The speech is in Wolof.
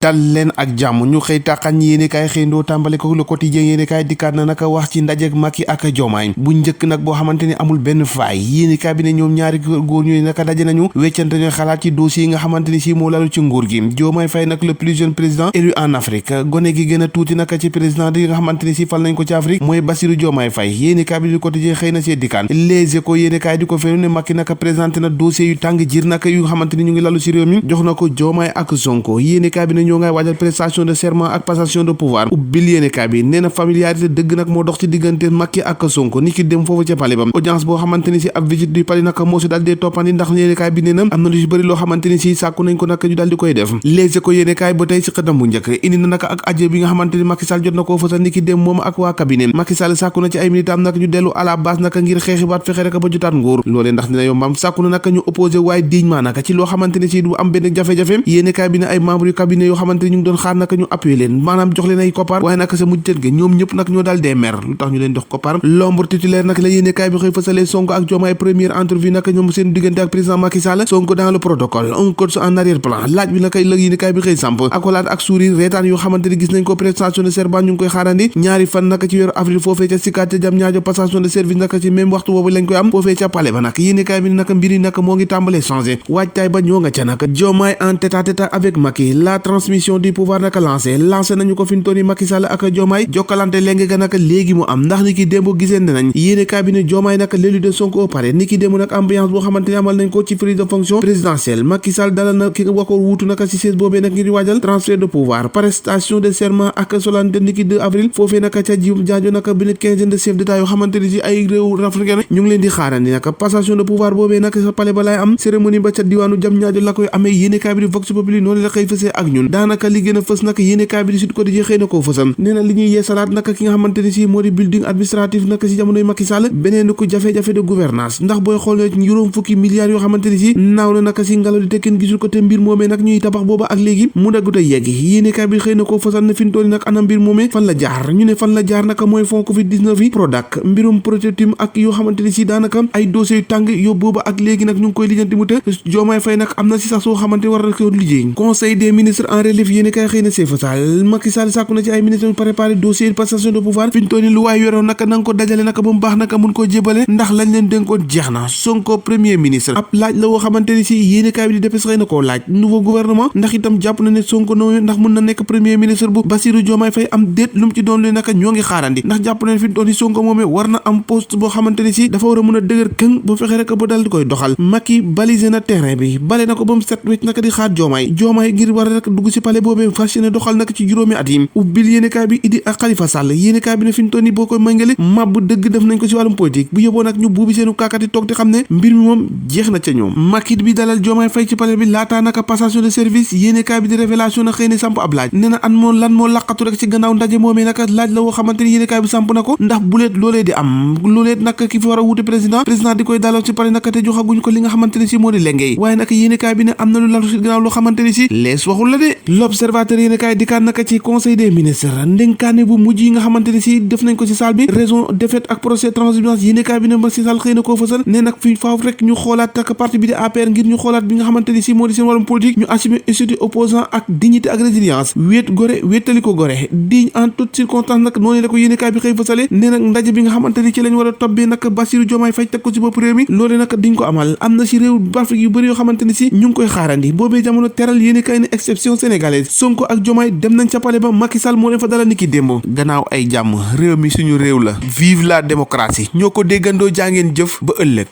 dal leen ak jàmm ñu xëy tàqan ñi yéene kaay xëy ndoo tàmbale ko Le Quotidien yéene kaay dikkaat na naka wax ci ndajek Macky ak Diomaye bu njëkk nag boo xamante ni amul benn faay yéene kaay bi ne ñoom ñaari góor ñooyu naka daje nañu weccante ñu xalaat ci dossier yi nga xamante ni si moo lalu ci nguur gi Diomaye Faye nag le plus jeune président élu en Afrique gone gi gën a tuuti naka ci président yi nga xamante ni si fal nañ ko ci Afrique mooy Bassirou Diomaye Faye yéene kaay bi Le Quotidien xëy na see dikkaan Les Échos yéene kaay di ko feeñu ne Macky naka présenté na dossier yu tàng jir naka yu nga xamante ni ñu ngi lalu ci réew mi jox na ko Diomaye ak Sonko yéene kaay bi ne ñoo ngay waajal prestation de serment ak passation de pouvoir ubbil yéene kaay bi nee na familiarité dëgg nag moo dox ci diggante Macky ak Sonko ni ki dem foofu ca palais ba audience boo xamante ni si ab visite du palais nag moo si daal dee toppandi ndax yéene kaay bi nee na am na lu ci bëri loo xamante ni si sàkku nañ ko nag ñu daal di koy def Les Échos yéene kaay ba tey si xëtam bu njëkk indi na nag ak aje bi nga xamante ni Macky Sall jot na koo fësal ni ki dem moom ak waa cabinet Macky Sall sàkku na ci ay militam nag ñu dellu à la base nag ngir xeexibaat fexe rek ba jotaat nguur loolee ndax dina yombam sàkku na nag ñu opposé waaye dignement nag ci loo xamante ni si du am benn jafe-jafe yéene kaay bi ne ay membre yu cabinet yoo xamante ni ñu ngi doon xaar naka ñu appuyer leen maanaam jox leen ay koppar waaye naka sa mujj tënk ñoom ñëpp nag ñoo daal dee mer lu tax ñu leen jox koppar l'ombre titulaire nag la yéene kaay bi xëy fësalee Sonko ak Diomaye première entrevue naka ñoom seen diggante ak président Macky Sall Sonko dans le protocole un coach en arrière plan laaj bi naka la yéene kaay bi xëy samp accolade ak sourire reetaan yoo xamante ni gis nañ ko prestation de serment ñu ngi koy xaarandi ñaari fan naka ci weeru avril foofee ca Sicap ca Diamniadio passation de service naka ci même waxtu boobu lañ koy am foofee ca palais ba nag yéene kaay bi naka mbiri naka moo ngi tàmbalee changé waajtaay ba ñoo nga ca nag Diomaye en tête-à-tête avec Macky la transmission du pouvoir naka lancé nañu ko fi ñu toll nii Macky Sall ak Diomaye jokkalante léegi ga naka léegi mu am ndax ni ki démb gisee nañ yéene kaay bi ne Diomaye naka l'élu de Sonko au palais ni ki démb nag ambiance boo xamante ni amal nañ ko ci prise de fonction présidentielle Macky Sall dalal na ki nga waxoon wuutu naka ci siège boobee nag ngir waajal transfert de pouvoir prestation de serment ak solennité ni ki 2 avril foofee naka ca jaajo naka bi ne quinzaine de chefs d'état yoo xamante ni ci ay réew africain ñu ngi leen di xaarandi naka passation de pouvoir boobee naka sa palais ba lay am cérémonie ba ca diwaanu Diamniadio la koy amee yéene kaay bi di Vox Populi noonu la xëy fësee ak ñun daanaka li gën a fës naka yéene kaay bi di Sud Quotidien xëy na koo fësam nee na li ñuy yeesalaat naka ki nga xamante ni si moo di building administratif naka si jamonoy Macky Sall beneen ko jafe-jafe de gouvernance ndax booy xool ne juróom fukki milliards yoo xamante ni si naaw na naka si ngelaw di te kenn gisul ko te mbir moomee nag ñuy tabax booba ak léegi mu daggut a yegg yéene kaay bi xëy na koo fësal ne fi ñu toll nag ana mbir moomee fan la jaar ñu ne fan la jaar naka mooy fond Covid 19 yi Prodac mbirum Protétim ak yoo xamante ni si daanaka ay dossiers yu tàng yo booba ak léegi nag ñu ngi koy lijjanti mu te Diomaye Faye nag am na si sax soo xamante war na ko liggéey conseil des ministres en relève yéene kaay xëy na see fasal Macky Sall sàkku na ci ay ministres yu préparé dossier passation de pouvoir fi ñu toll ni lu waay yoroon naka na nga ko dajale naka ba mu baax naka mun koo jébale ndax lañ leen dénkoon jeex na Sonko premier ministre ab laaj la woo xamante ni si yéene kaay bi di dépêche xëy na koo laaj nouveau gouvernement ndax itam jàpp na ne Sonko noonu ndax mun na nekk premier ministre bu Bassirou Diomaye Faye am déet lu mu ci doon lu naka ñoo ngi xaarandi ndax jàpp na ne fi ñu toll ni Sonko moomee war na am poste boo xamante ni si dafa war a mun a dëgër këng ba fexe rek ba dal di koy doxal Macky balisé na terrain bi bale na ko ba mu set wecc naka di xaar Diomaye ngir war a rek dugg si palais boobee fas yéene doxal naka ci juróomi at yi ubbil yéenekaay bi Idi ak Khalifa Sall yéenekaay bi ne fi ñu toll nii boo koy méngale màbb dëgg def nañ ko si wàllum politique bu yóbboo nag ñu buubi seenu kaakati toog di xam ne mbir mi moom jeex na ca ñoom Macky bi dalal Diomaye Faye ci palais bi laataa naka passation de service yéenekaay bi di révélation na xëy na samp ab laaj nee na lan moo laqatu rek ci gannaaw ndaje moomee naka laaj la woo xamante ni yéenekaay bi samp na ko ndax buleet loolee di am loolee naka ki fi war a wuute président di koy dalal ci palais naka te joxaguñ ko li nga xamante ni si moo di lengey waaye naka yéenekaay bi ne am na lu lalu ci gannaaw loo xamante ni si lees waxul la de l'observateur yéenekaay dikkaat naka ci conseil des ministres ndénkaane bu mujj yi nga xamante ni si def nañ ko ci salle bi raison de fait ak procès transhumance yéenekaay bi ne Macky Sall xëy na koo fësal ne nag fi faaw rek ñu xoolaat ak parti bi di APR ngir ñu xoolaat bi nga xamante ni si moo di seen wàllum politique ñu assumer statut opposant ak dignité ak résilience wéet gore wéetali ko gore digne en toute circonstance nag noonu la ko yéenekaay bi xëy fësale ne nag ndaje bi nga xamante ni ci lañ war a tobbee nag Bassirou Diomaye Faye teg ko ci bopp réew mi loole nag diñ ko amal am na si réew Afrique yu bëri yoo xamante ni si ñu ngi koy xaarandi boobee jamono teral yéenekaay ne exception sénégalaise Sonko ak Diomaye dem nañ ca palais ba Macky Sall moo leen fa dalal niki démb gannaaw ay jàmm réew mi suñu réew la vive la démocratie ñoo ko déggandoo jàngeen jëf ba ëllëg